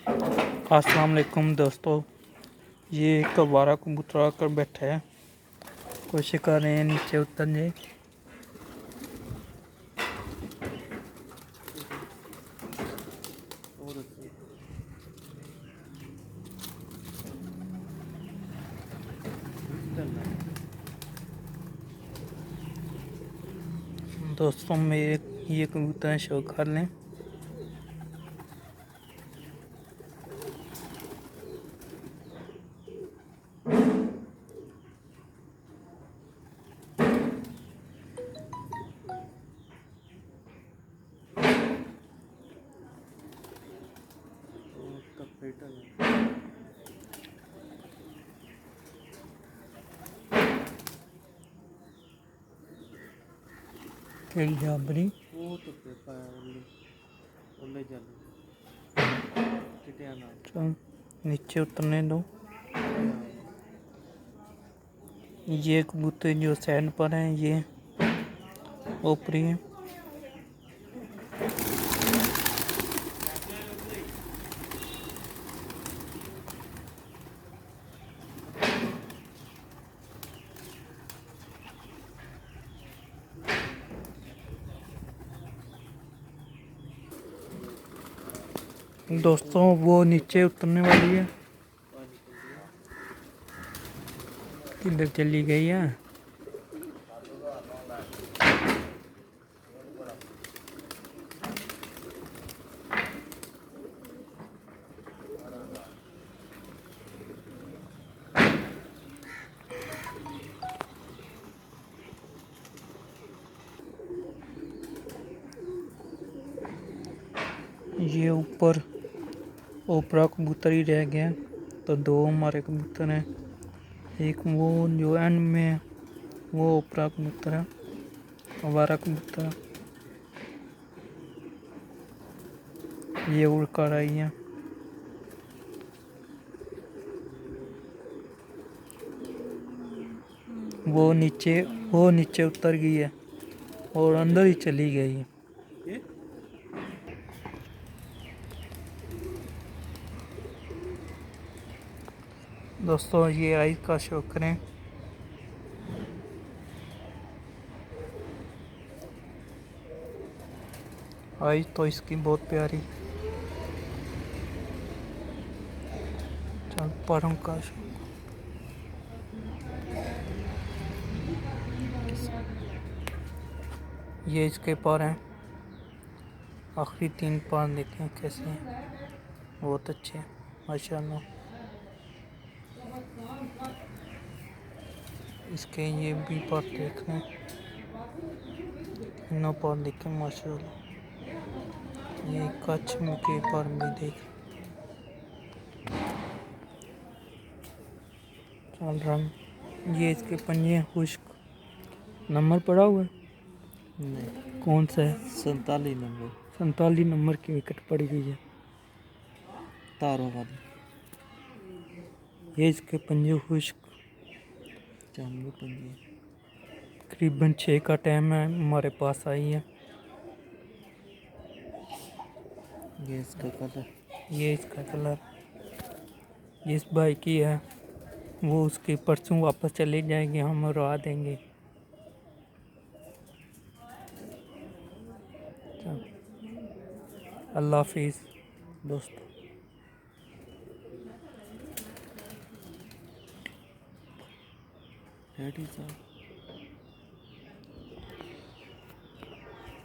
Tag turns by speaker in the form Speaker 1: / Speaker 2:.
Speaker 1: अस्सलाम वालेकुम दोस्तों, ये एक आवारा कबूतर आकर बैठा है। कोशिश कर रहे हैं नीचे उतरने। दोस्तों मेरे ये कबूतर शो कर लें। केड़ी जाबरी
Speaker 2: वो तो पेपा है ओले जाने चिटिया ना
Speaker 1: चल नीचे उतरने दो। ये कबूतर जो सैंड पर हैं ये ऊपरी है। दोस्तों वो नीचे उतरने वाली है। किधर चली गई है? ये ऊपर ओपरा कबूतर ही रह गया, तो दो हमारे कबूतर हैं। एक वो जो एंड में है वो ओपरा कबूतर है, आवारा कबूतर है। ये उड़ कर आई है। वो नीचे उतर गई है और अंदर ही चली गई है। दोस्तों ये आइस का शो करें। आइस तो इसकी बहुत प्यारी। चल परम का शो। ये इसके पर हैं। आखिरी 3 पार देखें कैसे हैं, बहुत अच्छे हैं माशाल्लाह। इसके ये भी पर देख लें, तीनों पर देखें माशाल्लाह। ये कच्छ में के पर भी देख। चल रंग ये इसके पंजे खुश्क। नंबर पड़ा हुआ है?
Speaker 2: नहीं,
Speaker 1: कौन सा है?
Speaker 2: 47 नंबर
Speaker 1: 47 नंबर की विकेट पड़ी हुई है।
Speaker 2: तारों वाली
Speaker 1: ये इसके पंजे खुश्क।
Speaker 2: चांदू पंजी
Speaker 1: करीबन 6 का टाइम है, हमारे पास आई है।
Speaker 2: ये इसका कलर
Speaker 1: ये इसका कलर जिस भाई की है वो उसके परसों वापस चले जाएंगे, हम उड़ा देंगे। अल्लाह हाफिज़ दोस्तों।
Speaker 2: रेडी साहब।